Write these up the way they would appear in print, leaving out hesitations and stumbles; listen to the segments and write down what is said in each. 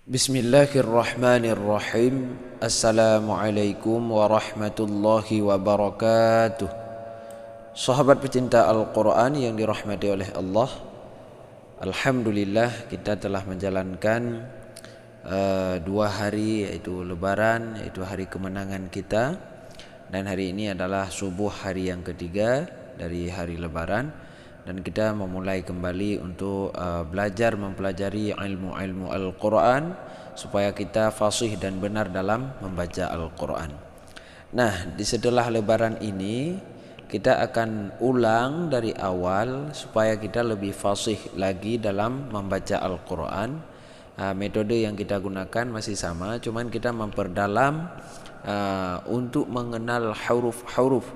Bismillahirrahmanirrahim. Assalamualaikum warahmatullahi wabarakatuh. Sahabat pecinta Al-Quran yang dirahmati oleh Allah, alhamdulillah kita telah menjalankan 2 hari, yaitu Lebaran, yaitu hari kemenangan kita. Dan hari ini adalah subuh hari yang ketiga dari hari Lebaran. Dan kita memulai kembali untuk belajar mempelajari ilmu-ilmu Al-Quran supaya kita fasih dan benar dalam membaca Al-Quran. Nah, di setelah Lebaran ini kita akan ulang dari awal supaya kita lebih fasih lagi dalam membaca Al-Quran. Metode yang kita gunakan masih sama, cuman kita memperdalam untuk mengenal huruf-huruf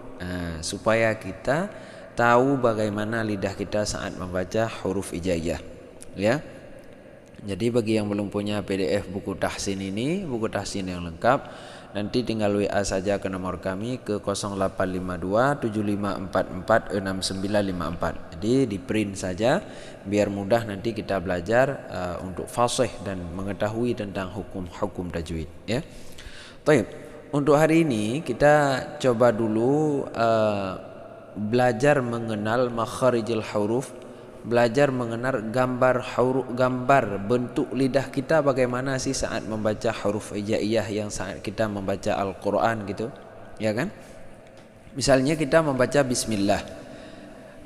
supaya kita tahu bagaimana lidah kita saat membaca huruf hijaiyah, ya. Jadi bagi yang belum punya PDF buku tahsin ini, buku tahsin yang lengkap, nanti tinggal WA saja ke nomor kami ke 0852 7544 6954. Jadi di print saja biar mudah nanti kita belajar untuk fasih dan mengetahui tentang hukum-hukum tajwid, ya. Baik, untuk hari ini kita coba dulu belajar mengenal makharijul huruf, belajar mengenal gambar bentuk lidah kita bagaimana sih saat membaca huruf hijaiyah yang saat kita membaca Al-Quran gitu, ya kan? Misalnya kita membaca bismillah.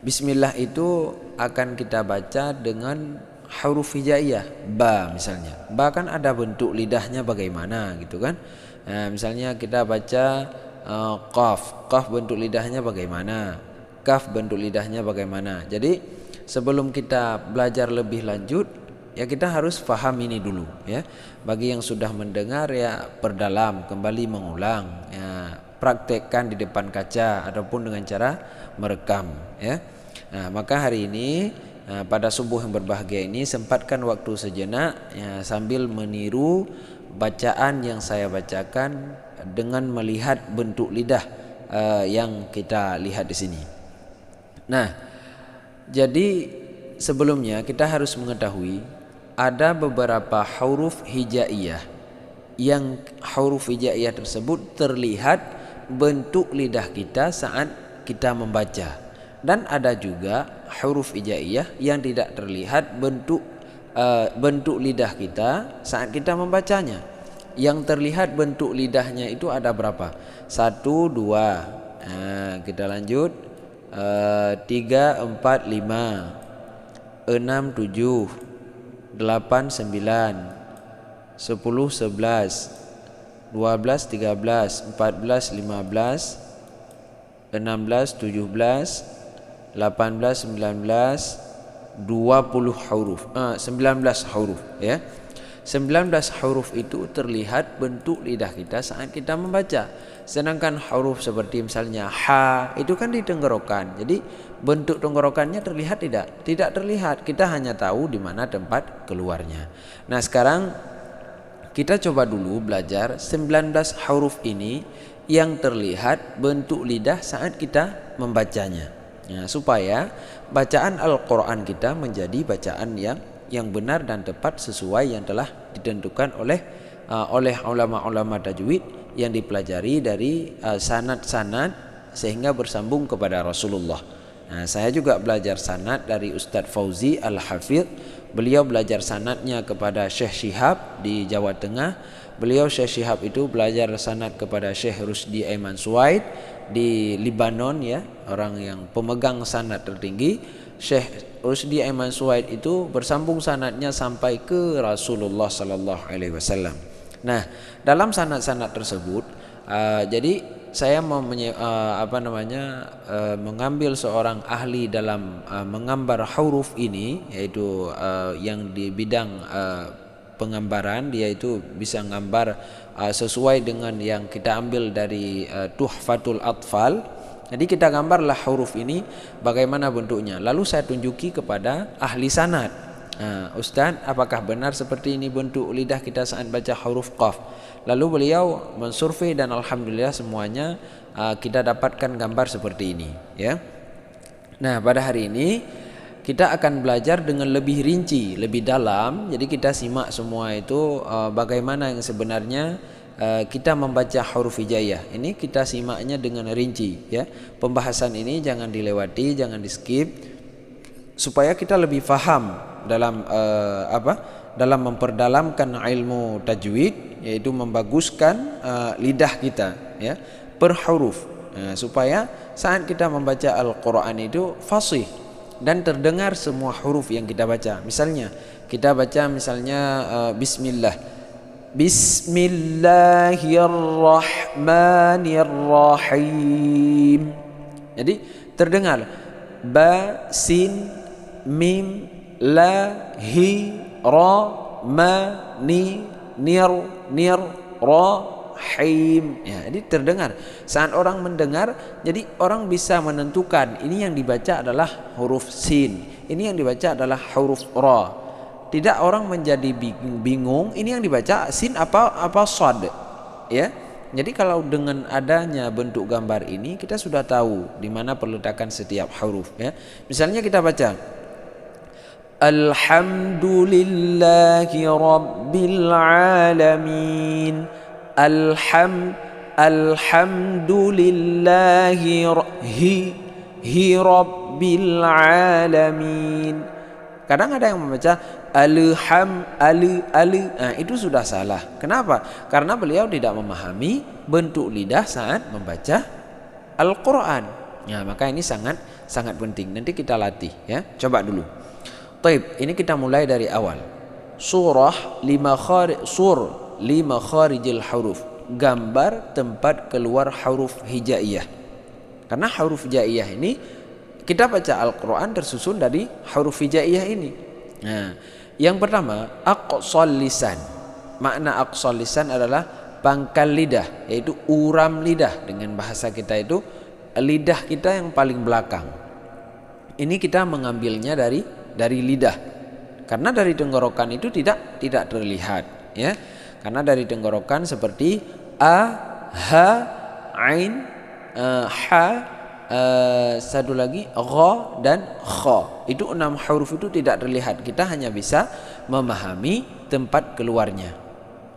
Bismillah itu akan kita baca dengan huruf hijaiyah, ba misalnya. Ba kan ada bentuk lidahnya bagaimana gitu kan? Nah, misalnya kita baca qaf bentuk lidahnya bagaimana, kaf bentuk lidahnya bagaimana. Jadi sebelum kita belajar lebih lanjut, ya kita harus paham ini dulu, ya. Bagi yang sudah mendengar, ya perdalam, kembali mengulang, ya praktekkan di depan kaca ataupun dengan cara merekam, ya. Nah, maka hari ini pada subuh yang berbahagia ini sempatkan waktu sejenak, ya, sambil meniru bacaan yang saya bacakan dengan melihat bentuk lidah yang kita lihat di sini. Nah, jadi sebelumnya kita harus mengetahui ada beberapa huruf hijaiyah yang huruf hijaiyah tersebut terlihat bentuk lidah kita saat kita membaca, dan ada juga huruf hijaiyah yang tidak terlihat bentuk lidah kita saat kita membacanya. Yang terlihat bentuk lidahnya itu ada berapa? 1, 2. Nah, kita lanjut. 3, 4, 5, 6, 7, 8, 9, 10, 11, 12, 13, 14, 15, 16, 17, 18, 19, 20 huruf. 19 huruf, ya. 19 huruf itu terlihat bentuk lidah kita saat kita membaca. Sedangkan huruf seperti misalnya ha itu kan di tenggorokan. Jadi bentuk tenggorokannya terlihat tidak? Tidak terlihat. Kita hanya tahu di mana tempat keluarnya. Nah, sekarang kita coba dulu belajar 19 huruf ini yang terlihat bentuk lidah saat kita membacanya. Ya, supaya bacaan Al-Quran kita menjadi bacaan yang benar dan tepat sesuai yang telah ditentukan oleh ulama-ulama tajwid yang dipelajari dari sanad-sanad sehingga bersambung kepada Rasulullah. Nah, saya juga belajar sanad dari Ustadz Fauzi Al-Hafidh. Beliau belajar sanadnya kepada Syekh Syihab di Jawa Tengah. Beliau Syekh Syihab itu belajar sanad kepada Syekh Rusdi Aiman Suwaid di Libanon, ya, orang yang pemegang sanad tertinggi. Syekh Rusdi Aiman Suwaid itu bersambung sanadnya sampai ke Rasulullah sallallahu alaihi wasallam. Nah, dalam sanad-sanad tersebut jadi saya mau mengambil seorang ahli dalam menggambar huruf ini, yaitu yang di bidang penggambaran. Dia itu bisa gambar sesuai dengan yang kita ambil dari Tuhfatul Atfal. Jadi kita gambarlah huruf ini bagaimana bentuknya, lalu saya tunjuki kepada ahli sanad. Ustaz, apakah benar seperti ini bentuk lidah kita saat baca huruf qaf? Lalu beliau mensurvei dan alhamdulillah semuanya kita dapatkan gambar seperti ini, ya. Nah, pada hari ini kita akan belajar dengan lebih rinci, lebih dalam. Jadi kita simak semua itu bagaimana yang sebenarnya kita membaca huruf hijaiyah. Ini kita simaknya dengan rinci ya. Pembahasan ini jangan dilewati, jangan di skip, supaya kita lebih faham dalam dalam memperdalamkan ilmu tajwid, yaitu membaguskan lidah kita ya per huruf, supaya saat kita membaca Al-Quran itu fasih dan terdengar semua huruf yang kita baca. Misalnya kita baca bismillah, bismillahirrahmanirrahim. Jadi terdengar ba, sin, mim, la, hi, ra, ma, ni, nir, ra, him. Ya, jadi terdengar. Saat orang mendengar, jadi orang bisa menentukan ini yang dibaca adalah huruf sin, ini yang dibaca adalah huruf ra. Tidak orang menjadi bingung ini yang dibaca sin apa shad. Ya. Jadi kalau dengan adanya bentuk gambar ini kita sudah tahu di mana perletakan setiap huruf ya. Misalnya kita baca Alhamdulillahi Rabbil Alamin. Alhamdulillahi Rabbil Alamin. Kadang ada yang membaca nah, itu sudah salah. Kenapa? Karena beliau tidak memahami bentuk lidah saat membaca Al-Quran. Ya, maka ini sangat penting. Nanti kita latih ya. Coba dulu. Taib, ini kita mulai dari awal. Lima kharijil huruf, gambar tempat keluar huruf hijaiyah. Karena huruf hijaiyah ini kita baca Al-Quran tersusun dari huruf hijaiyah ini. Nah, yang pertama aqsal lisan. Makna aqsal lisan adalah pangkal lidah, yaitu uram lidah. Dengan bahasa kita itu lidah kita yang paling belakang. Ini kita mengambilnya dari lidah. Karena dari tenggorokan itu tidak terlihat ya. Karena dari tenggorokan seperti a, ha, ain, ha, satu lagi gha dan kha. Itu 6 huruf itu tidak terlihat. Kita hanya bisa memahami tempat keluarnya.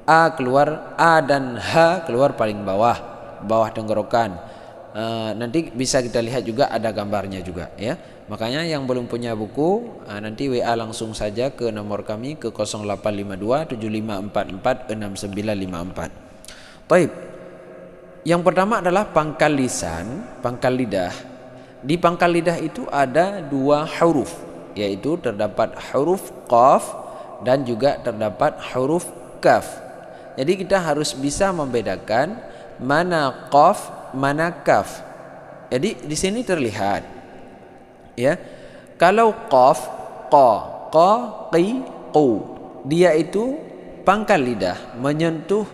A keluar, a dan ha keluar paling bawah tenggorokan. Nanti bisa kita lihat juga ada gambarnya juga ya. Makanya yang belum punya buku nanti WA langsung saja ke nomor kami ke 0852 7544 6954. Taib. Yang pertama adalah pangkal lisan, pangkal lidah. Di pangkal lidah itu ada 2 huruf, yaitu terdapat huruf qaf dan juga terdapat huruf kaf. Jadi kita harus bisa membedakan mana qaf, mana kaf. Jadi di sini terlihat ya. Kalau qaf, qa, qi, qu, dia itu pangkal lidah menyentuh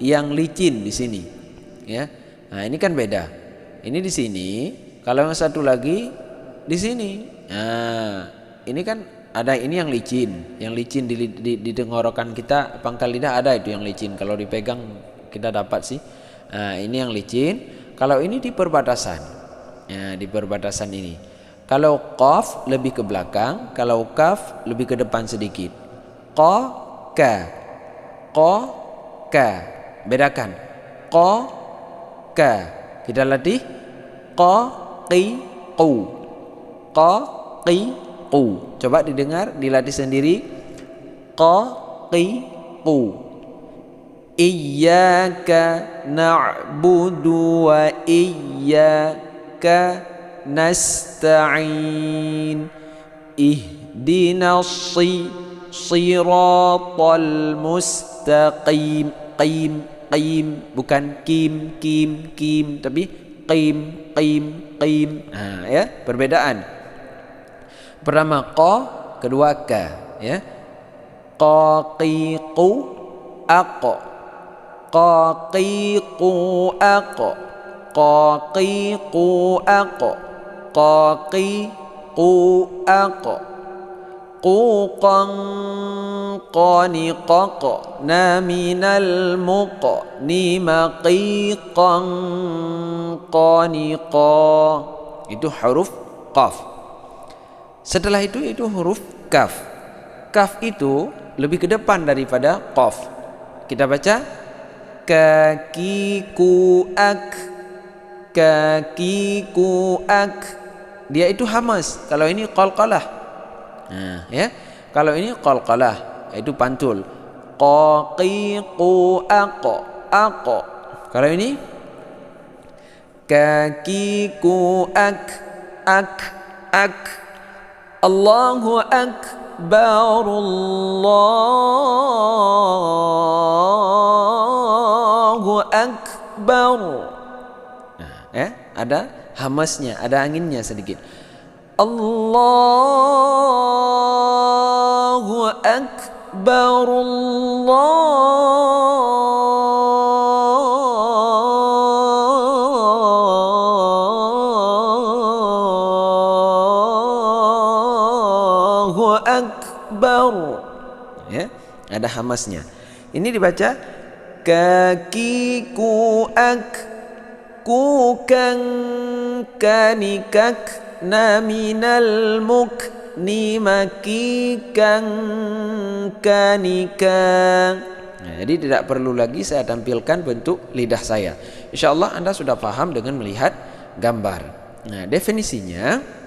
yang licin di sini. Ya. Nah, ini kan beda. Ini di sini, kalau yang satu lagi di sini. Nah, ini kan ada ini yang licin di tenggorokan kita, pangkal lidah ada itu yang licin. Kalau dipegang kita dapat sih. Nah, ini yang licin. Kalau ini di perbatasan. Ya, di perbatasan ini. Kalau qaf lebih ke belakang, kalau kaf lebih ke depan sedikit. Qa, ka. Qa, ka. Bedakan. Qa, ka. Kita latih. Qa, qi, qu. Qa, qi, qu. Coba didengar, dilatih sendiri. Qa, qi, qu. Iyyaka na'budu wa iyyaka nasta'in. Ihdinas siratal mustaqim. Qim, bukan kim, tapi qim. Nah, ya, perbedaan. Pertama qa, kedua ka, ya. Qa, qi, qu, aq. Qa, qi, qu, aq. Qa, qi, qu, aq. Qa, qi, qu, aq. Quqan qaniqaq na minal muqni maqiqan qaniqa. Itu huruf qaf. Setelah itu huruf kaf. Kaf itu lebih ke depan daripada qaf. Kita baca kakiku ak, kakiku ak. Dia itu hamas. Kalau ini qalqalah. Nah, ya. Kalau ini qalqalah, itu pantul. Qaqiqu aq, aq. Kalau ini kakiku ak, ak, ak. Allahu akbar, Allahu akbar. Nah, ya, ada hamasnya, ada anginnya sedikit. Allahu akbar, Allahu akbar. Ya, ada hamasnya. Ini dibaca kakiku ak, kukan kanikak naminal mukni makikan kanika. Nah, jadi tidak perlu lagi saya tampilkan bentuk lidah saya. Insyaallah Anda sudah paham dengan melihat gambar. Nah, definisinya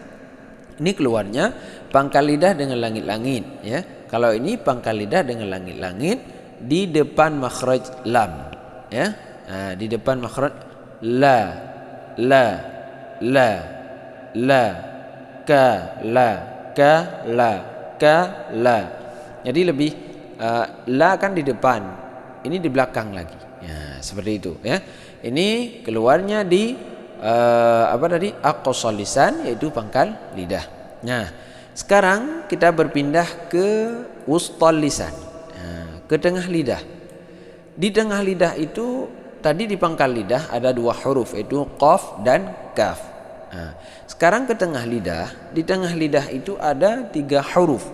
ini keluarnya pangkal lidah dengan langit-langit, ya. Kalau ini pangkal lidah dengan langit-langit di depan makhraj lam, ya. Nah, di depan makhraj la, la, la, la, ka, la, ka, la, ka, la. Jadi lebih la kan di depan, ini di belakang lagi. Ya, seperti itu, ya. Ini keluarnya di apa tadi? Aqsal lisan, yaitu pangkal lidah. Nah, sekarang kita berpindah ke wustal lisan, ke tengah lidah. Di tengah lidah itu tadi di pangkal lidah ada dua huruf, yaitu qaf dan kaf. Nah, sekarang ke tengah lidah. Di tengah lidah itu ada 3 huruf,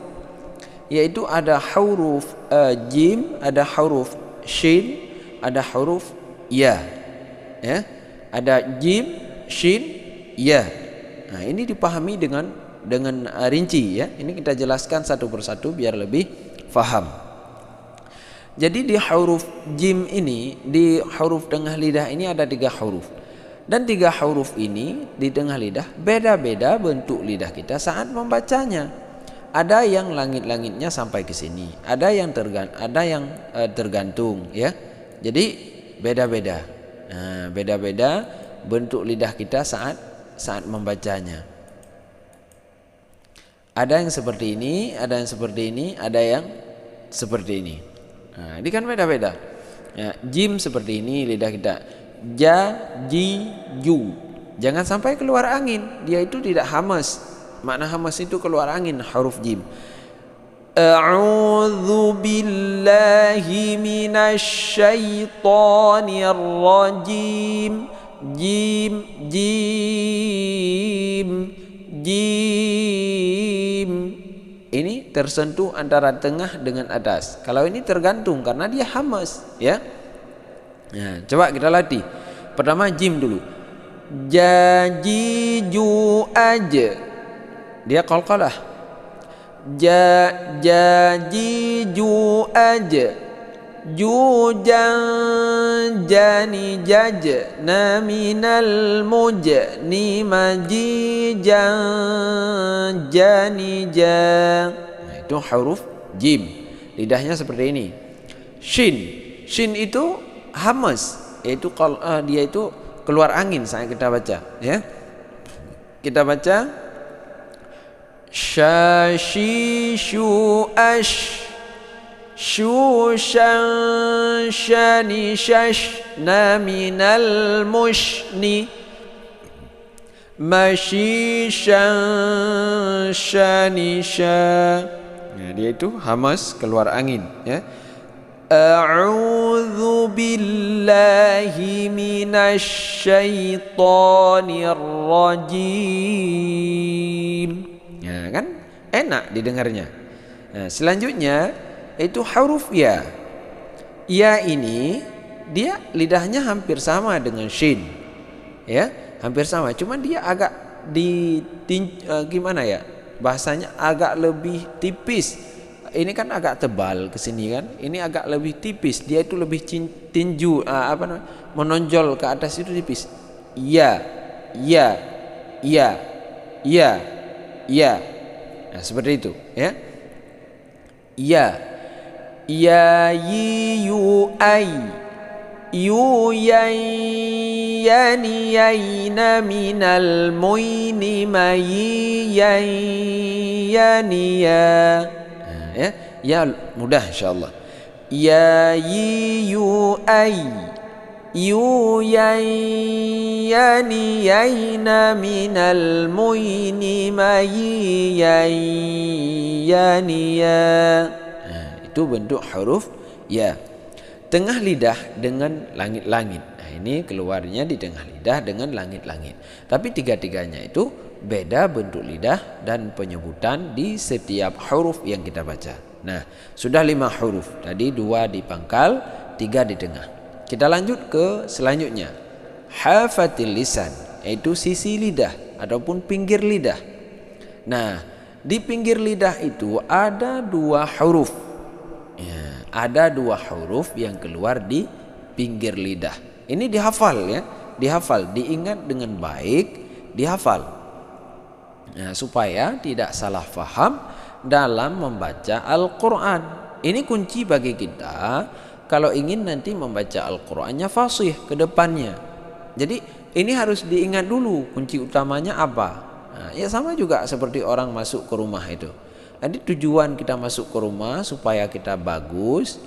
yaitu ada huruf jim, ada huruf shin, ada huruf ya. Ya, ada jim, shin, ya. Nah, ini dipahami dengan rinci, ya. Ini kita jelaskan satu persatu biar lebih faham. Jadi di huruf jim ini, di huruf tengah lidah ini ada 3 huruf. Dan 3 huruf ini di tengah lidah beda-beda bentuk lidah kita saat membacanya. Ada yang langit-langitnya sampai ke sini, ada yang tergantung, ya. Jadi beda-beda. Nah, beda-beda bentuk lidah kita saat membacanya. Ada yang seperti ini, ada yang seperti ini, ada yang seperti ini. Nah, ini kan beda-beda. Ya, jim seperti ini lidah kita. Ja, ji, ju. Jangan sampai keluar angin. Dia itu tidak hamas. Makna hamas itu keluar angin, huruf jim. A'udzu billahi minasy syaithanir rajim. Jim, jim, jim. Ini tersentuh antara tengah dengan atas. Kalau ini tergantung karena dia hamas, ya. Nah, coba kita latih. Pertama jim dulu. Jajiju aja. Dia qalqalah. Jajiju aja. Jujan jani jaj naminal mujni majijan jani ja. Nah, itu huruf jim. Lidahnya seperti ini. Shin. Shin itu hamas, yaitu dia itu keluar angin saat kita baca, ya. Kita baca syashishu ash shushan shani shash naminal mushni mashishan shani sha. Nah, dia itu hamas keluar angin, ya. A'udzu billahi minasy syaithanir rajim. Ya kan? Enak didengarnya. Nah, selanjutnya itu huruf ya. Ya ini dia lidahnya hampir sama dengan shin. Ya, hampir sama. Cuma dia agak gimana ya? bahasanya agak lebih tipis. Ini kan agak tebal ke sini kan. Ini agak lebih tipis. Dia itu lebih tinju menonjol ke atas itu tipis. Ya, ya, ya, ya, ya. Nah, seperti itu ya. Ya, ya, yi, yu, ai, yu, yai, yani, yaina, minal, muini, mai, yai, yani, ya. Ya, ya mudah insyaallah. Ya, yi, yu, ai, yu, yai, yani, yaina, minal, muini, mai, yai, yani, ya. Nah, itu bentuk huruf ya. Tengah lidah dengan langit-langit. Nah, ini keluarnya di tengah lidah dengan langit-langit. Tapi tiga-tiganya itu beda bentuk lidah dan penyebutan di setiap huruf yang kita baca. Nah, sudah 5 huruf. Tadi 2 di pangkal, 3 di tengah. Kita lanjut ke selanjutnya. Hafatil lisan, yaitu sisi lidah ataupun pinggir lidah. Nah, di pinggir lidah itu ada 2 huruf. Ya, ada 2 huruf yang keluar di pinggir lidah. Ini dihafal ya, dihafal, diingat dengan baik, dihafal. Nah, supaya tidak salah faham dalam membaca Al-Quran. Ini kunci bagi kita kalau ingin nanti membaca Al-Qurannya fasih ke depannya. Jadi ini harus diingat dulu kunci utamanya apa. Nah, ya sama juga seperti orang masuk ke rumah itu. Jadi tujuan kita masuk ke rumah supaya kita bagus,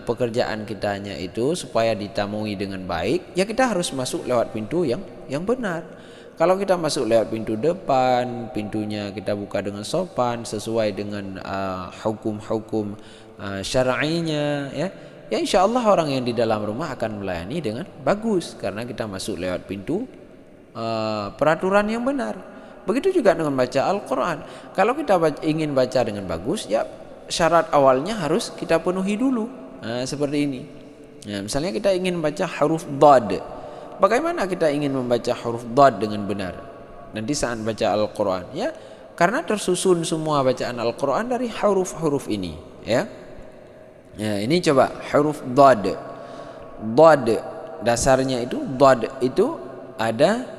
pekerjaan kitanya itu supaya ditamui dengan baik, ya kita harus masuk lewat pintu yang benar. Kalau kita masuk lewat pintu depan, pintunya kita buka dengan sopan sesuai dengan hukum-hukum syar'inya, ya insya Allah orang yang di dalam rumah akan melayani dengan bagus karena kita masuk lewat pintu peraturan yang benar. Begitu juga dengan baca Al-Quran. Kalau kita ingin baca dengan bagus, ya syarat awalnya harus kita penuhi dulu. Nah, seperti ini. Nah, misalnya kita ingin baca huruf Dad. Bagaimana kita ingin membaca huruf Dad dengan benar? Nanti saat baca Al-Quran, ya, karena tersusun semua bacaan Al-Quran dari huruf-huruf ini, ya. Ya, ini coba huruf Dad. Dad dasarnya itu Dad itu ada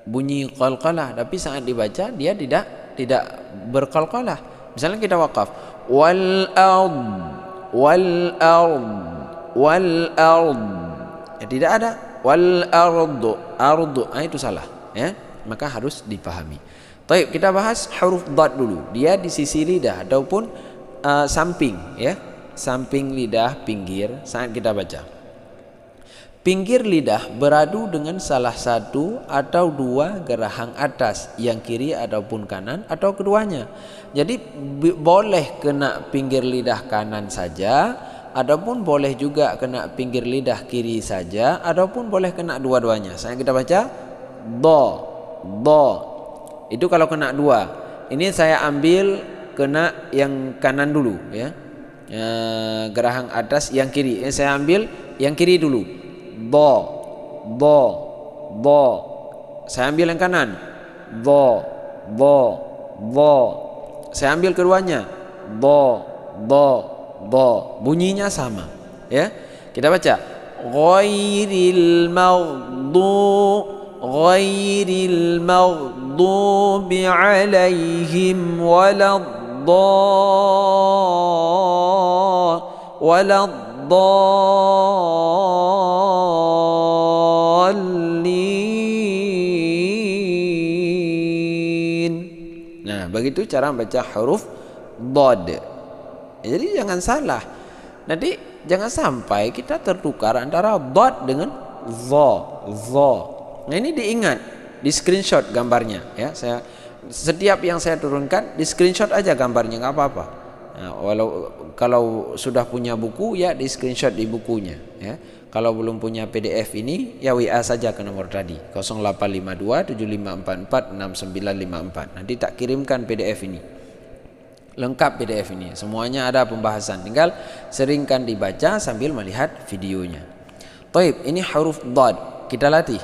bunyi qalqalah, tapi saat dibaca dia tidak berqalqalah. Misalnya kita wakaf wal ard, ya, tidak ada wal ardu, itu salah ya, maka harus dipahami. Baik, kita bahas huruf Dad dulu. Dia di sisi lidah ataupun samping ya, samping lidah, pinggir saat kita baca. Pinggir lidah beradu dengan salah satu atau 2 gerahang atas, yang kiri ataupun kanan atau keduanya. Jadi boleh kena pinggir lidah kanan saja, ataupun boleh juga kena pinggir lidah kiri saja, ataupun boleh kena dua-duanya. Saya kita baca do. Itu kalau kena 2. Ini saya ambil kena yang kanan dulu ya. Gerahang atas yang kiri. Saya ambil yang kiri dulu. Do. Saya ambil yang kanan. Do. Saya ambil keduanya. Do. Bunyinya sama, ya. Kita baca ghairil maghdubi alaihim waladdallin. Nah, begitu cara membaca huruf Dad. Jadi jangan salah. Nanti jangan sampai kita tertukar antara Dad dengan Dha. Nah, ini diingat, di screenshot gambarnya ya. Setiap yang saya turunkan di screenshot aja gambarnya, nggak apa-apa. Nah, kalau sudah punya buku ya di screenshot di bukunya ya. Kalau belum punya PDF ini ya WA saja ke nomor tadi 0852 7544 6954. Nanti tak kirimkan PDF ini. Lengkap PDF ini. Semuanya ada pembahasan. Tinggal seringkan dibaca sambil melihat videonya. Taib, ini huruf Dad. Kita latih.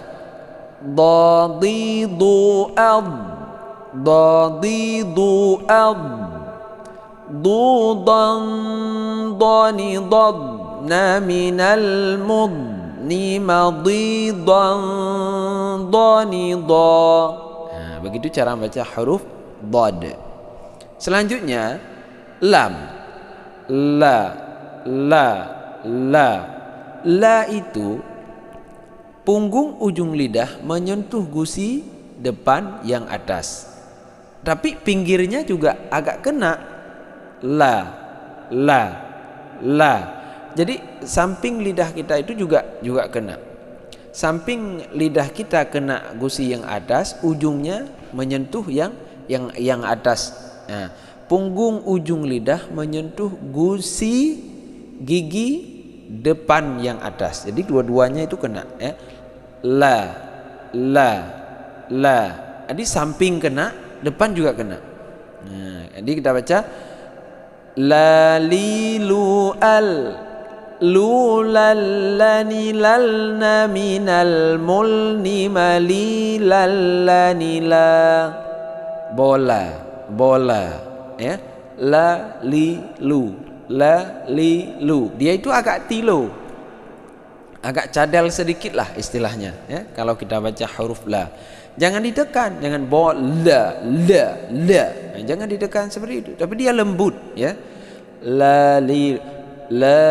Dadidu ad, dadidu ad, dudan dani dadna minal mudni madidan dani da. Nah, begitu cara membaca huruf dad. Selanjutnya lam. La, la, la. La itu punggung ujung lidah menyentuh gusi depan yang atas, tapi pinggirnya juga agak kena. La, la, la. Jadi samping lidah kita itu juga kena. Samping lidah kita kena gusi yang atas, ujungnya menyentuh yang atas. Nah, punggung ujung lidah menyentuh gusi gigi depan yang atas. Jadi dua-duanya itu kena, ya. La, la, la. Jadi samping kena, depan juga kena. Nah, jadi kita baca la li lu al, lu lal lani lalna minal mulni mali lallani la. Bola, bola, ya. La li lu, la li lu. Dia itu agak tilo, agak cadel sedikit lah istilahnya, ya. Kalau kita baca huruf la, jangan ditekan, jangan bawa la, la, la. Nah, jangan ditekan seperti itu, tapi dia lembut, ya. La li, la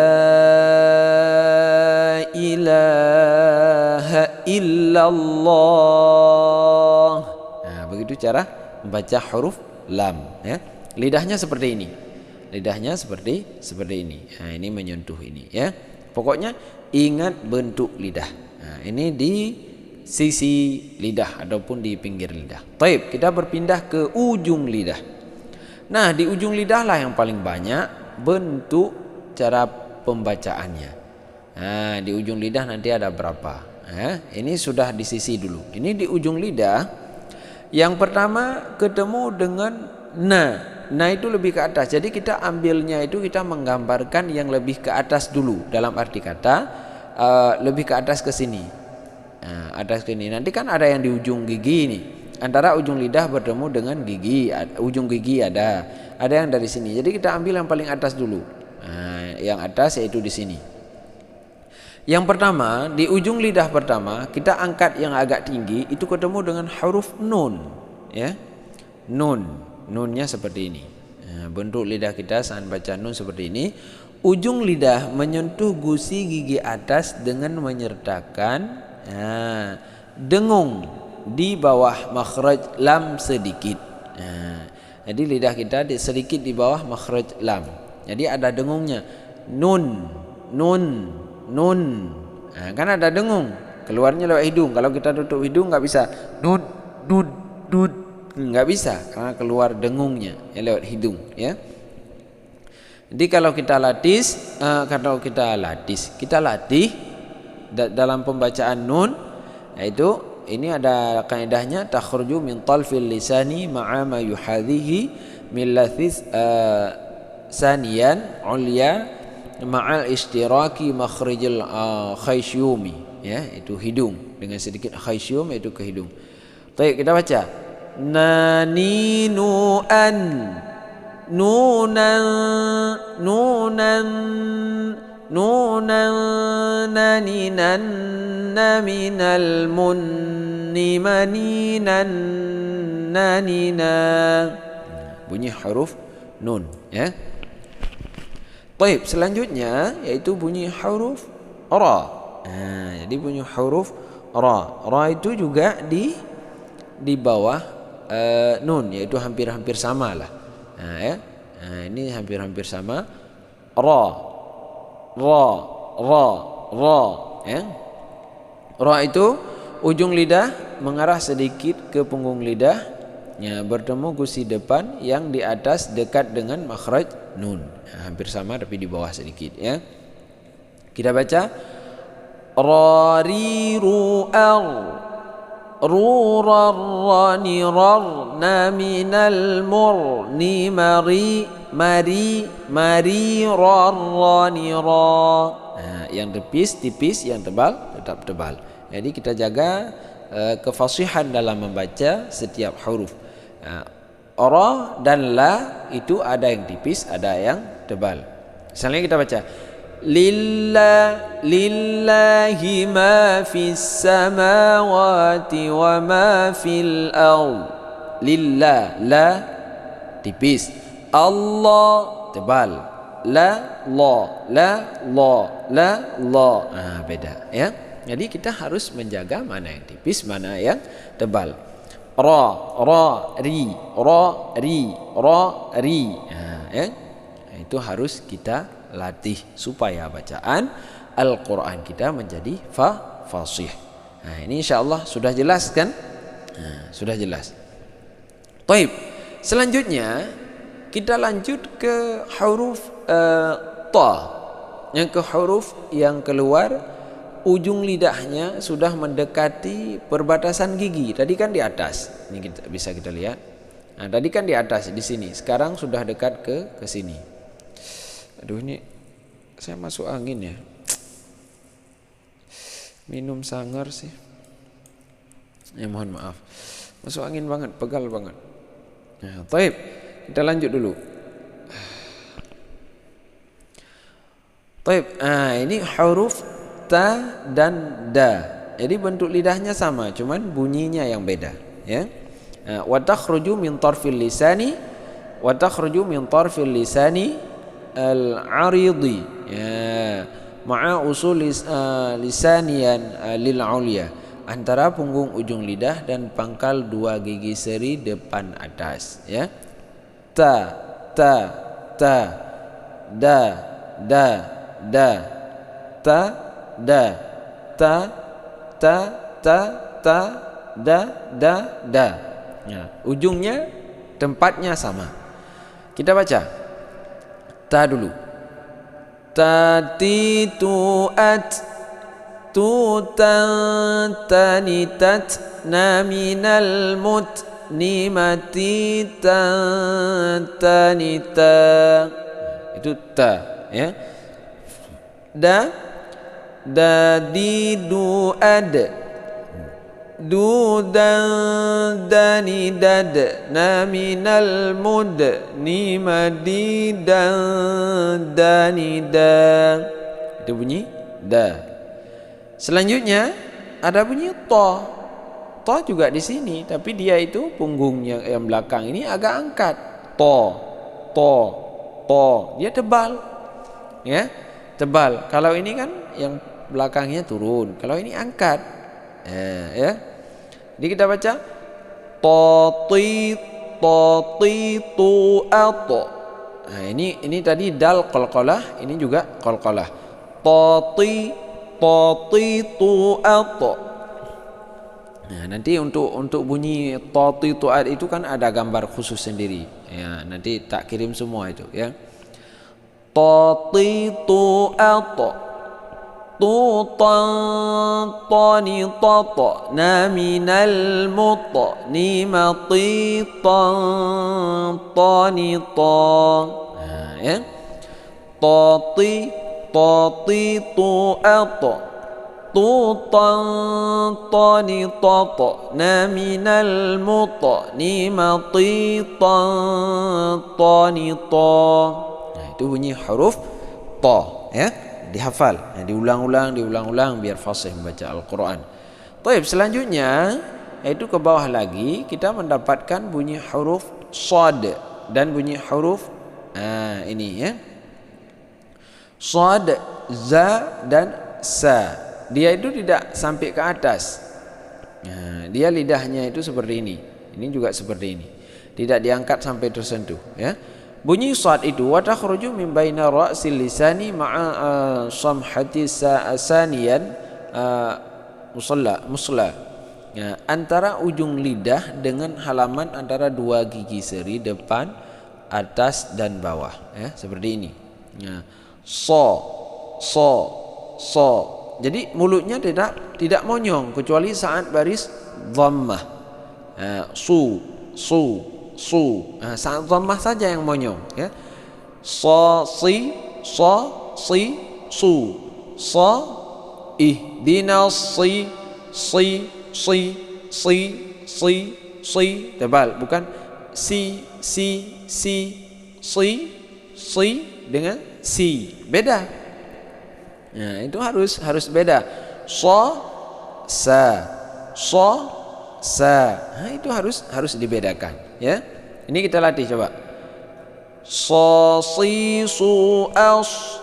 ilaha illallah. Nah, begitu cara membaca huruf lam, ya. Lidahnya seperti ini. Lidahnya seperti ini. Nah, ini menyentuh ini, ya. Pokoknya ingat bentuk lidah. Nah, ini di sisi lidah ataupun di pinggir lidah. Taib, kita berpindah ke ujung lidah. Nah, di ujung lidah lah yang paling banyak bentuk cara pembacaannya. Nah, di ujung lidah nanti ada berapa? Ini sudah di sisi dulu. Ini di ujung lidah. Yang pertama ketemu dengan na. Nah, itu lebih ke atas. Jadi kita ambilnya itu kita menggambarkan yang lebih ke atas dulu. Dalam arti kata lebih ke atas ke sini. Nah, atas ke sini. Nanti kan ada yang di ujung gigi ini. Antara ujung lidah bertemu dengan gigi, ujung gigi ada yang dari sini. Jadi kita ambil yang paling atas dulu. Nah, yang atas yaitu di sini. Yang pertama, di ujung lidah pertama kita angkat yang agak tinggi, itu ketemu dengan huruf nun, ya. Nun. Nunnya seperti ini. Nah, bentuk lidah kita saat baca nun seperti ini. Ujung lidah menyentuh gusi gigi atas dengan menyertakan dengung di bawah makhraj lam sedikit. Nah, jadi lidah kita sedikit di bawah makhraj lam. Jadi ada dengungnya. Nun, nun, nun. Nah, kan ada dengung. Keluarnya lewat hidung. Kalau kita tutup hidung nggak bisa. Nun, nun, nun. Nggak bisa karena keluar dengungnya, ya, lewat hidung, ya. Jadi kalau kita latih dalam pembacaan nun, yaitu ini ada kaidahnya takhruju min talfil lisani ma'a ma yuhadhihi min lathis saniyan ulya ma'al ishtiraki makhrijil khaysyumi, ya, itu hidung dengan sedikit khaysyum, yaitu ke hidung. Baik, kita baca nani nu'an nunan nunan nunan naninan naminal munni maninan nanina. Bunyi huruf nun, ya. Baik, selanjutnya yaitu bunyi huruf ra. Nah, jadi bunyi huruf ra. Ra itu juga di bawah nun, yaitu hampir-hampir sama lah. Nah, ya. Nah, ini hampir-hampir sama. Ra, ra, ra, ra, ya. Ra itu ujung lidah mengarah sedikit ke punggung lidah, ya, bertemu gusi depan yang di atas dekat dengan makhraj nun. Nah, hampir sama tapi di bawah sedikit, ya. Kita baca ra ri ru al rurarrani rarna minal murni mari mari mari rarrani ra. Nah, yang tipis tipis, yang tebal tetap tebal. Jadi kita jaga kefasihan dalam membaca setiap huruf. Ra dan la itu ada yang tipis, ada yang tebal. Misalnya kita baca lillahi ma fis samawati wa ma fil ard. Lillah, la tipis, Allah tebal, la beda ya. Jadi kita harus menjaga mana yang tipis, mana yang tebal. Ra ri ya. Itu harus kita latih supaya bacaan Al-Quran kita menjadi fasih. Nah, ini insyaallah sudah jelas kan? Sudah jelas. Baik, selanjutnya kita lanjut ke huruf ta. Yang ke huruf yang keluar ujung lidahnya sudah mendekati perbatasan gigi. Tadi kan di atas. Ini bisa kita lihat. Nah, tadi kan di atas di sini. Sekarang sudah dekat ke sini. Aduh, ini saya masuk angin ya. Minum sangar sih. Ya mohon maaf. Masuk angin banget, pegal banget. Nah, baik. Kita lanjut dulu. Baik. Ini huruf ta dan da. Jadi bentuk lidahnya sama, cuman bunyinya yang beda, ya. Wa takhruju min tarfil lisani al-aridi, ya, ma'a usul lisaniyan lil ulya, antara punggung ujung lidah dan pangkal dua gigi seri depan atas, ya. Ta da ta da da. Ya, ujungnya tempatnya sama. Kita baca ta dulu. Tati tu at tu tan tanitat naminal mut nimati tan tanita. Itu ta, ya. Da di du ad du dan dani dad na minal mud ni madi dan dani da. Itu bunyi da. Selanjutnya ada bunyi to. To juga di sini, tapi dia itu punggungnya yang belakang ini agak angkat. To. Dia tebal. Ya, tebal. Kalau ini kan yang belakangnya turun, kalau ini angkat, ya. Jadi kita baca toti tu ato. Nah, ini tadi dal qalqalah, ini juga qalqalah. Toti tu ato. Nah, nanti untuk bunyi toti tu at itu kan ada gambar khusus sendiri, ya. Nanti tak kirim semua itu, ya. Toti tu ato. Tutan tani tata na minal muta ni matitan tani ta. Ya. Tati tu ata tutan tani tata na minal muta ni matitan tani ta. Nah, itu bunyi huruf ta, ya. Dihafal, diulang-ulang biar fasih membaca Al-Quran. Baik, selanjutnya yaitu ke bawah lagi kita mendapatkan bunyi huruf shad dan bunyi huruf ini, ya. Shad, za dan sa. Dia itu tidak sampai ke atas. Dia lidahnya itu seperti ini. Ini juga seperti ini. Tidak diangkat sampai tersentuh, ya. Bunyi shad itu wa takhruju min baina ra'sil lisani ma'a samhati saniyan musla. Ya, antara ujung lidah dengan halaman antara dua gigi seri depan, atas dan bawah, ya, seperti ini. Ya. So. Jadi mulutnya tidak monyong kecuali saat baris dhammah. Su. Saat dhammah saja yang monyong, ya. Si su. Ihdinas si, si, si, si, si, tebal, bukan si, si dengan si, beda. Nah, itu harus beda. So, sa, nah, itu harus dibedakan, ya. Ini kita latih coba. So, si, su, as,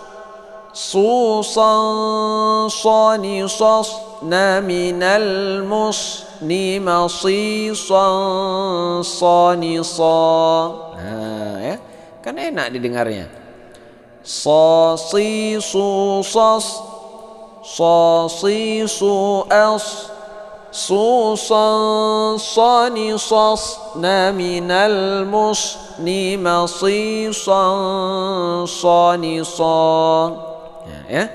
su, san, sani, sos, na, minal, mus, ni, ma, si, san, sani, sa. Nah, ya, kan enak didengarnya. So, si, su, sos, so, si, su, as, su, san, sani, sos, na, minal, mus, ni, ma, si, san, sani, sa. Ya.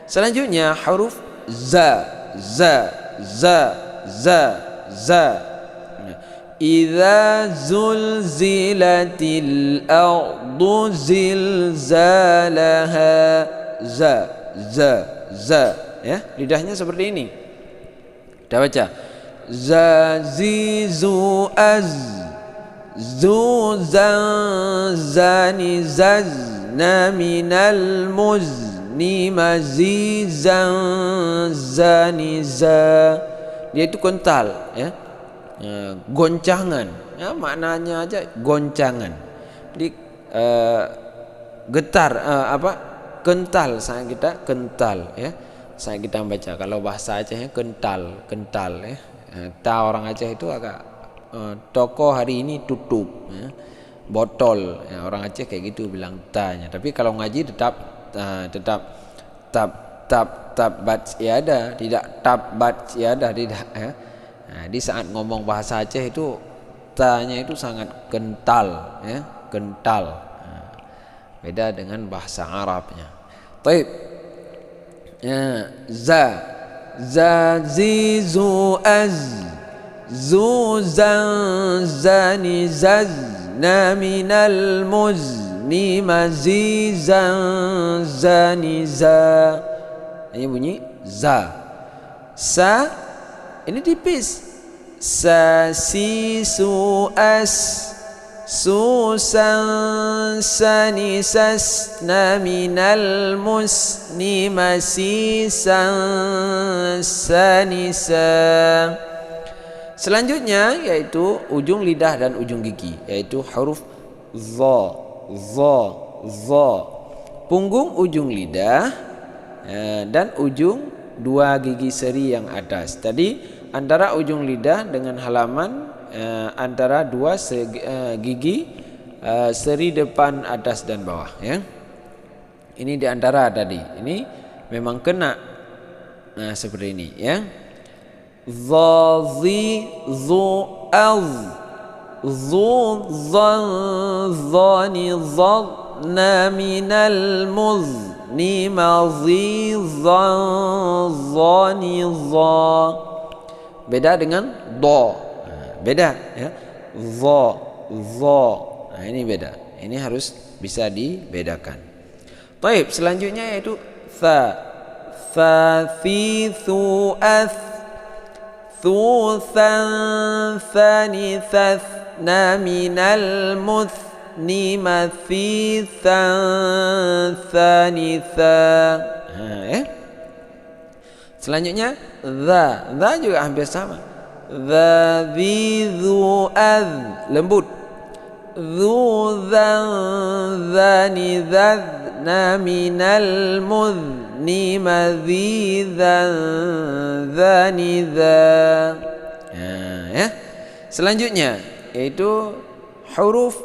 Selanjutnya huruf za. Idza zulzilatil ardu zilzalaha. Za. Ya, lidahnya seperti ini. Kita baca. Za, zi, zu, az, zu, zan, zani, zaz, na, minal, muz, ni, ma, zi, zan, zani, za. Dia itu kental, ya. Goncangan, ya, maknanya aja goncangan. Jadi getar, kental, sangat kita kental, ya. Saya kita baca kalau bahasa Acehnya kental, ya. Ta orang Aceh itu agak toko hari ini tutup, ya. Botol, ya, orang Aceh kayak gitu bilang tanya. Tapi kalau ngaji tetap bat ya ada, tidak tab bat ya ada, tidak, ya. Nah, di saat ngomong bahasa Aceh itu tanya itu sangat kental, ya, kental. Nah, beda dengan bahasa Arabnya. Taib. Ya, za, zi, zu, az, zu, zan, zani, zaz, na, minal, muz, ni, ma, zi, zan, zani, za. Ini bunyi za. Sa, ini tipis. Sa, si, su, as, su, san, sani, sas, na, minal, mus, ni, ma, si, san, sani, sa. Selanjutnya yaitu ujung lidah dan ujung gigi, yaitu huruf za. Punggung ujung lidah dan ujung dua gigi seri yang atas. Tadi antara ujung lidah dengan halaman antara dua gigi seri depan, atas dan bawah, ya. Ini di antara tadi. Ini memang kena. Nah, seperti ini, ya. Dha, zi, zu, az, zu, zan, zani, zad, na, minal, muz, ni, ma, zi, zan, zani, za. Beda dengan do. Beda, ya. Za. Nah, ini beda. Ini harus bisa dibedakan. Baik, selanjutnya yaitu tha. Tha, thi, thu, ath, thu, than, thani, thath, na, minal, muth, ni, ma, thi, than, thani, tha. Selanjutnya dha. Dha juga hampir sama. Dha, dhi, dhu, adh, lembut. Dhu, dhan, dhani, dhadh, na, minal, mudh, ni, ma, dhi, dhan, dhani, dha. Ya. Selanjutnya yaitu huruf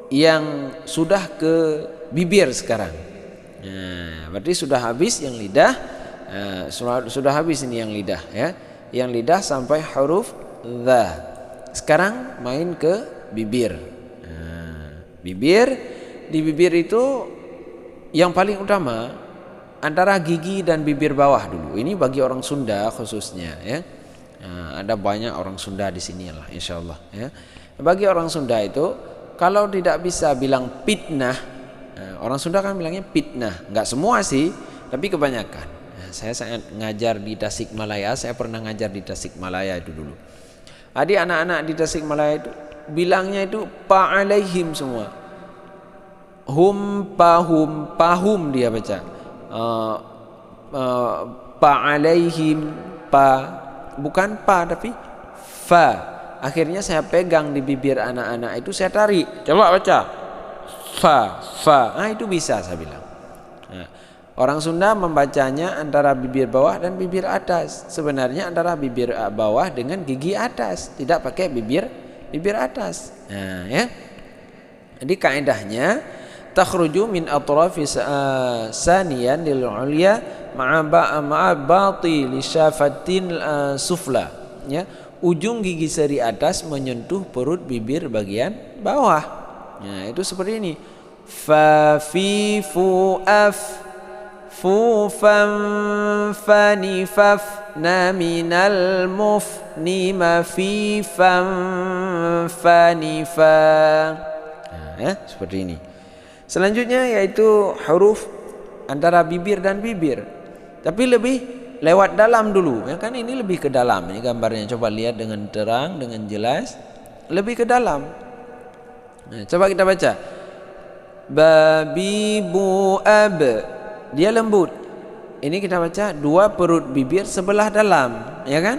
yang sudah ke bibir sekarang. Nah, berarti sudah habis yang lidah. Sudah habis ini yang lidah, ya. Yang lidah sampai huruf dha. Sekarang main ke bibir. Bibir, di bibir itu yang paling utama antara gigi dan bibir bawah dulu. Ini bagi orang Sunda khususnya, ya. Ada banyak orang Sunda di sini lah, insyaallah, ya. Bagi orang Sunda itu kalau tidak bisa bilang pitnah, orang Sunda kan bilangnya pitnah. Enggak semua sih, tapi kebanyakan. Saya sangat ngajar di Tasikmalaya. Saya pernah ngajar di Tasikmalaya itu dulu. Adik anak-anak di Tasikmalaya itu bilangnya itu pa alaihim semua. Pahum dia baca. Pa alaihim, pa, bukan pa tapi fa. Akhirnya saya pegang di bibir anak-anak itu, saya tarik. Coba baca. Fa. Nah, itu bisa saya bilang. Nah, orang Sunda membacanya antara bibir bawah dan bibir atas. Sebenarnya antara bibir bawah dengan gigi atas, tidak pakai bibir atas. Nah, ya. Jadi kaidahnya takhruju min atrafi saniyan lil ulya ma'a batil syafatin sufla, ya. Ujung gigi seri atas menyentuh perut bibir bagian bawah. Nah, itu seperti ini. Fa fi fu af fu fam fani faf na minal muf ni ma fi fam fani fa. Nah, ya, seperti ini. Selanjutnya yaitu huruf antara bibir dan bibir, tapi lebih lewat dalam dulu, ya kan, ini lebih ke dalam. Ini gambarnya, coba lihat dengan terang, dengan jelas, lebih ke dalam. Nah, coba kita baca. Babi bu ab, dia lembut. Ini kita baca dua perut bibir sebelah dalam, ya kan?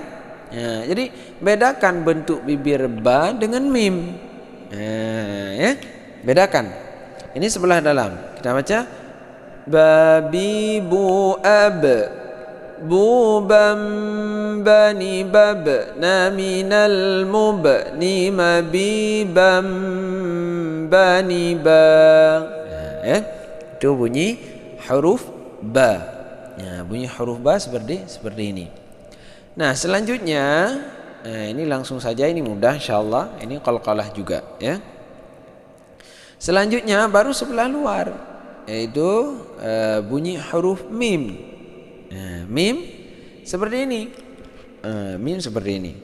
Ya, jadi bedakan bentuk bibir ba dengan mim. Ya, bedakan. Ini sebelah dalam. Kita baca babi bu ab. Bubam bani bab na minal mubni mabibam bani ba. Ya, itu bunyi huruf ba. Ya, bunyi huruf ba seperti ini. Nah, selanjutnya, ini langsung saja, ini mudah insyaallah. Ini qalqalah juga, ya. Selanjutnya baru sebelah luar, yaitu bunyi huruf mim. Mim seperti ini. Mim seperti ini.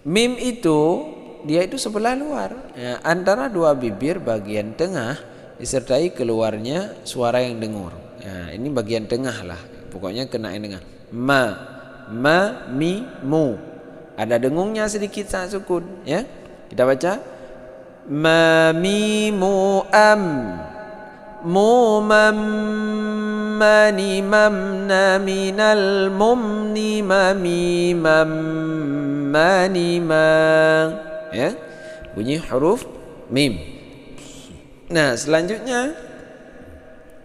Mim itu dia itu sebelah luar, ya, antara dua bibir bagian tengah disertai keluarnya suara yang dengur. Ya, ini bagian tengah lah, pokoknya kena yang tengah. Ma, mi, mu. Ada dengungnya sedikit saat sukun, ya. Kita baca ma, mi, mu, am. Mu, mam, mani, mamna, minal, mumni, mami, mam, mani, ma. Ya, bunyi huruf mim. Nah, selanjutnya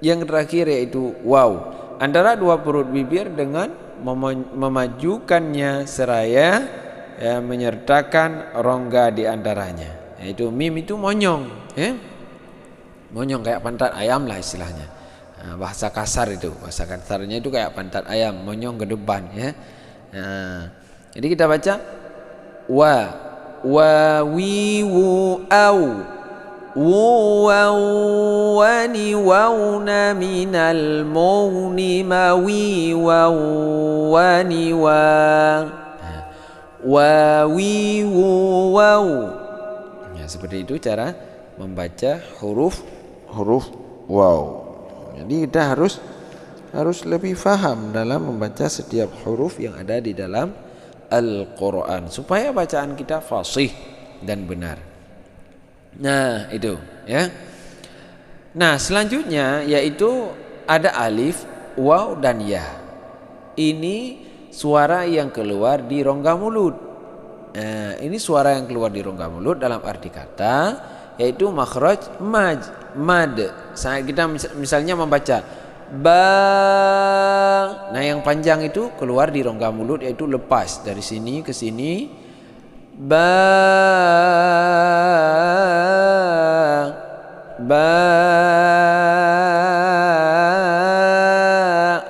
yang terakhir yaitu waw. Antara dua perut bibir dengan memajukannya seraya, ya, menyertakan rongga di antaranya. Yaitu mim itu monyong, ya. Monyong kayak pantat ayam lah istilahnya. Nah, bahasa kasar itu, bahasa kasarnya itu kayak pantat ayam, monyong ke depan, ya. Nah, jadi kita baca wa wi wu au wu waw wani wauna minal mauni ma wi waw wani wa. Wa wi wu waw. Ya, seperti itu cara membaca huruf waw. Jadi kita harus lebih faham dalam membaca setiap huruf yang ada di dalam Al-Quran supaya bacaan kita fasih dan benar. Nah, itu, ya. Nah, selanjutnya yaitu ada alif, waw dan ya. Ini suara yang keluar di rongga mulut. Nah, ini suara yang keluar di rongga mulut dalam arti kata yaitu makhraj mad. Kita misalnya membaca ba. Nah, yang panjang itu keluar di rongga mulut, yaitu lepas dari sini ke sini. Ba.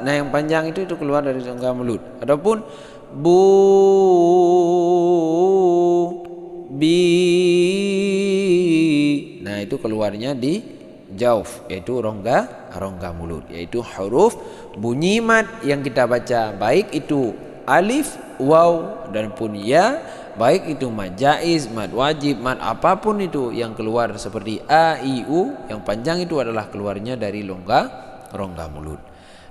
Nah, yang panjang itu keluar dari rongga mulut. Adapun bu, bi. Nah, itu keluarnya di jauf, yaitu rongga mulut, yaitu huruf bunyi mad yang kita baca, baik itu alif, waw dan pun ya, baik itu mad jaiz, mad wajib, mad apapun itu yang keluar seperti a, i, u, yang panjang itu adalah keluarnya dari rongga mulut.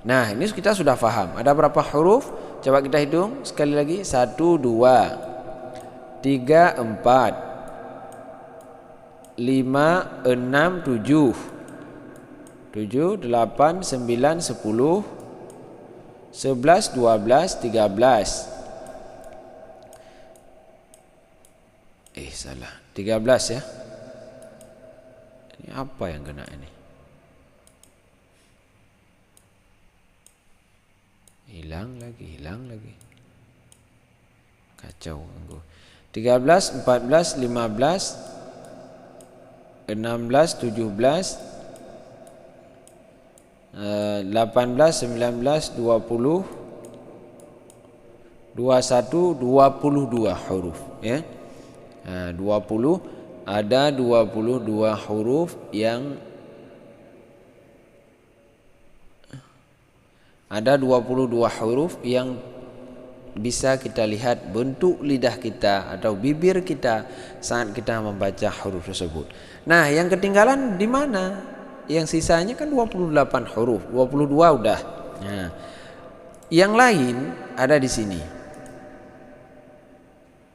Nah, ini kita sudah paham. Ada berapa huruf? Coba kita hitung sekali lagi. 1, 2, 3, 4, 5, 6, 7, 8, 9, 10, 11, 12, 13. Salah. 13 ya. Ini apa yang kena ini? Hilang lagi. Kacau aku. 13, 14, 15, 16, 17, 18, 19, 20, 21, 22 huruf ya. 20 ada 22 huruf yang bisa kita lihat bentuk lidah kita atau bibir kita saat kita membaca huruf tersebut. Nah, yang ketinggalan di mana? Yang sisanya kan 28 huruf, 22 udah. Nah, yang lain ada di sini.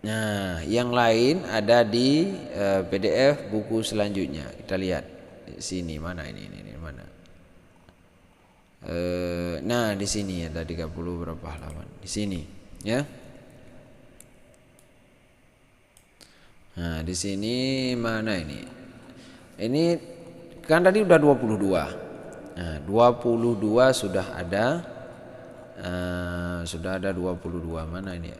Nah, yang lain ada di PDF buku selanjutnya. Kita lihat di sini mana ini mana. Nah, di sini ada 30 berapa halaman. Di sini, ya. Nah, di sini mana ini? Ini kan tadi udah 22. Nah, 22 sudah ada. Sudah ada 22 mana ini?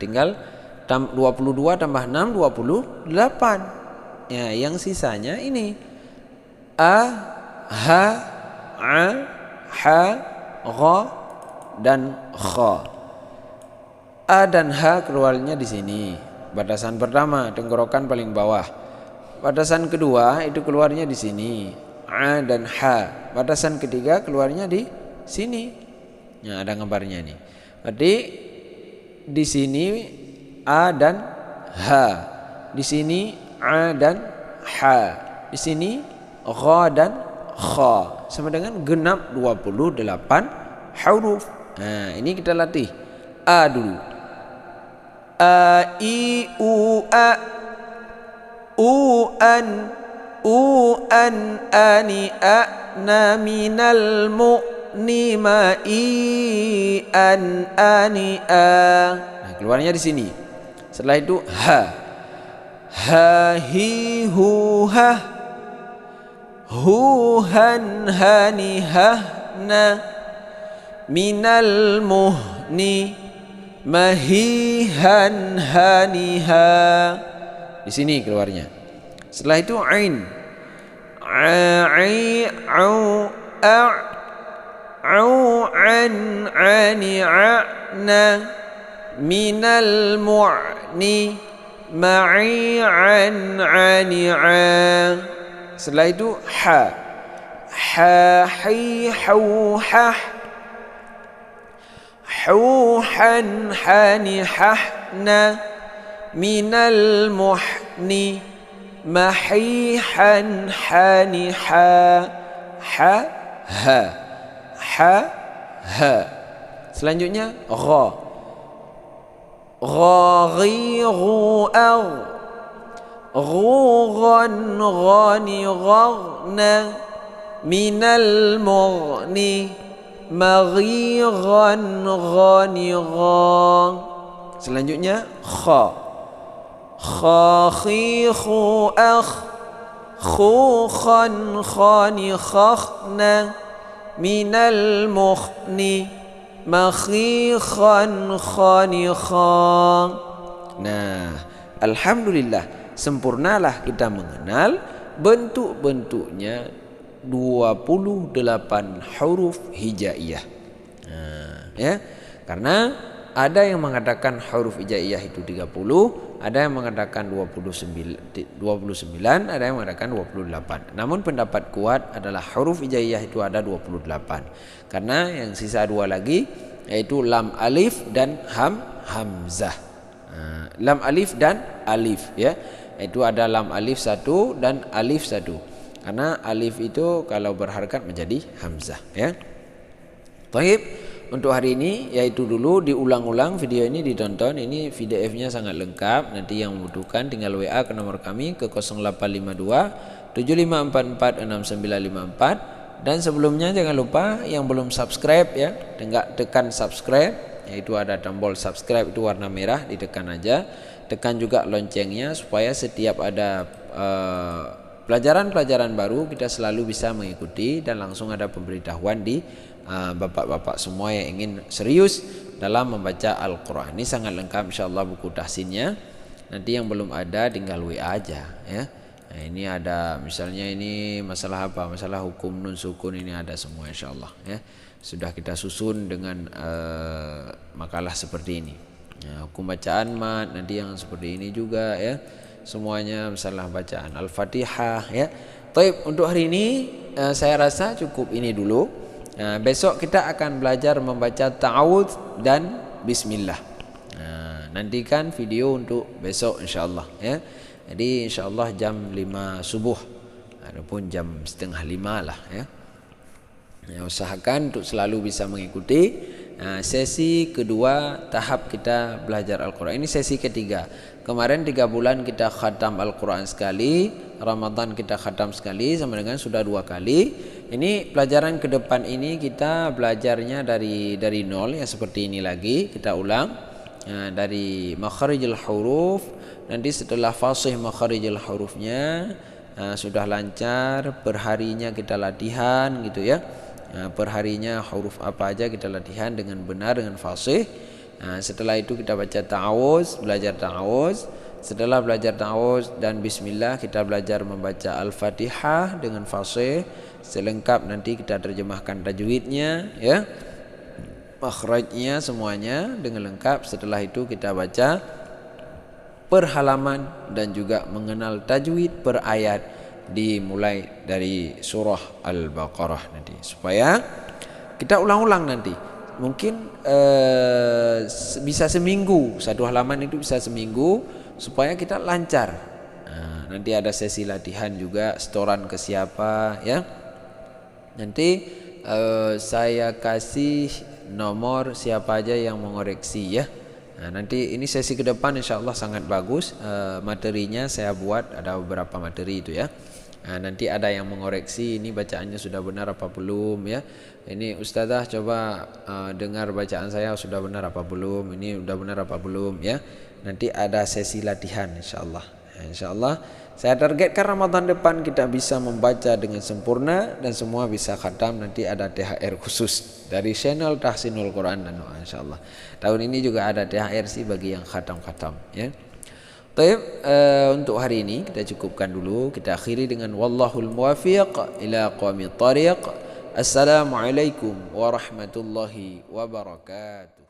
Tinggal 22 tambah 6 28. Ya, yang sisanya ini a, ha, a, ha, gha dan kha. A dan ha keluarnya di sini. Batasan pertama tenggorokan paling bawah. Batasan kedua itu keluarnya di sini. A dan ha. Batasan ketiga keluarnya di sini. Ya, ada gambarnya nih. Berarti di sini a dan ha. Di sini a dan ha. Di sini gha dan kha. Sama dengan genap 28 huruf. Nah, ini kita latih. A dulu. A, i, u, a, u, an, ani, a, na, minal, mu, ni, ma, i, an, ani, a. Nah, keluarnya di sini. Setelah itu ha, hi, hu, ha, hu, han, hani, ha, na, minal, muhni, mahi, han, hani, ha. Di sini keluarnya. Setelah itu ain, ai, au, a, au, an, ani, na, minal, mu'ni, ma'i, an, ani, a. Setelah itu ha, hi, hau, hah, hu, han, hani, hahna, minal, muhni, mahi, han, hani, ha, ha, ha. Selanjutnya gha, ghi, ghu, agh, ghu, ghan, ghani, ghagna, minal, mughni, maghi, ghan, ghani, ghan. Selanjutnya kha, khi, khu, akh, khu, khan, khani, khakhna, minal, mukhni, makhi, khan, khani, khan. Nah, alhamdulillah sempurnalah kita mengenal bentuk-bentuknya 28 huruf hijaiyah. Ya, karena ada yang mengatakan huruf hijaiyah itu 30, ada yang mengatakan 29, ada yang mengatakan 28. Namun pendapat kuat adalah huruf hijaiyah itu ada 28. Karena yang sisa dua lagi yaitu lam alif dan hamzah. Lam alif dan alif ya. Itu ada lam alif satu dan alif satu. Karena alif itu kalau berharakat menjadi hamzah ya. Taib, untuk hari ini yaitu dulu diulang-ulang video ini ditonton. Ini PDF-nya sangat lengkap. Nanti yang membutuhkan tinggal WA ke nomor kami ke 0852 7544 6954. Dan sebelumnya jangan lupa yang belum subscribe ya, tekan subscribe, yaitu ada tombol subscribe itu warna merah, ditekan aja. Tekan juga loncengnya supaya setiap ada pelajaran-pelajaran baru kita selalu bisa mengikuti dan langsung ada pemberitahuan di bapak-bapak semua yang ingin serius dalam membaca Al-Quran. Ini sangat lengkap insyaallah buku tahsinnya. Nanti yang belum ada tinggal WA aja ya. Nah, ini ada misalnya ini masalah apa? Masalah hukum nun sukun, ini ada semua insyaallah ya. Sudah kita susun dengan makalah seperti ini. Nah, hukum bacaan mat nanti yang seperti ini juga ya. Semuanya masalah bacaan Al-Fatihah ya. Baik, untuk hari ini saya rasa cukup ini dulu. Besok kita akan belajar membaca ta'awudz dan bismillah. Nantikan video untuk besok insyaallah ya. Jadi insyaallah jam 5 subuh ataupun jam setengah 5 lah ya. Usahakan untuk selalu bisa mengikuti sesi kedua tahap kita belajar Al-Quran. Ini sesi ketiga. Kemarin 3 bulan kita khatam Al-Quran sekali, Ramadan kita khatam sekali, sama dengan sudah 2 kali. Ini pelajaran ke depan ini kita belajarnya dari nol ya, seperti ini lagi kita ulang dari makharijul huruf. Nanti setelah fasih makharijul hurufnya sudah lancar, perharinya kita latihan gitu ya. Perharinya huruf apa aja kita latihan dengan benar dengan fasih. Setelah itu kita baca ta'awuz, belajar ta'awuz. Setelah belajar ta'awuz dan bismillah kita belajar membaca Al-Fatihah dengan fasih selengkap. Nanti kita terjemahkan tajwidnya ya, makhrajnya semuanya dengan lengkap. Setelah itu kita baca per halaman dan juga mengenal tajwid per ayat, dimulai dari surah Al-Baqarah nanti, supaya kita ulang-ulang nanti. Mungkin bisa seminggu, 1 halaman itu bisa seminggu supaya kita lancar. Nanti ada sesi latihan juga, setoran ke siapa ya. Nanti saya kasih nomor siapa aja yang mengoreksi ya. Nanti ini sesi ke depan insyaallah sangat bagus. Materinya saya buat ada beberapa materi itu ya. Nanti ada yang mengoreksi ini bacaannya sudah benar apa belum ya. Ini ustazah coba dengar bacaan saya sudah benar apa belum, ini sudah benar apa belum ya. Nanti ada sesi latihan insyaallah. Insyaallah saya targetkan Ramadan depan kita bisa membaca dengan sempurna dan semua bisa khatam. Nanti ada THR khusus dari channel Tahsinul Quran dan Doa insyaallah. Tahun ini juga ada THR sih bagi yang khatam-khatam ya. Baik, untuk hari ini kita cukupkan dulu. Kita akhiri dengan wallahul muwafiq ila aqwamit thariq. Assalamualaikum warahmatullahi wabarakatuh.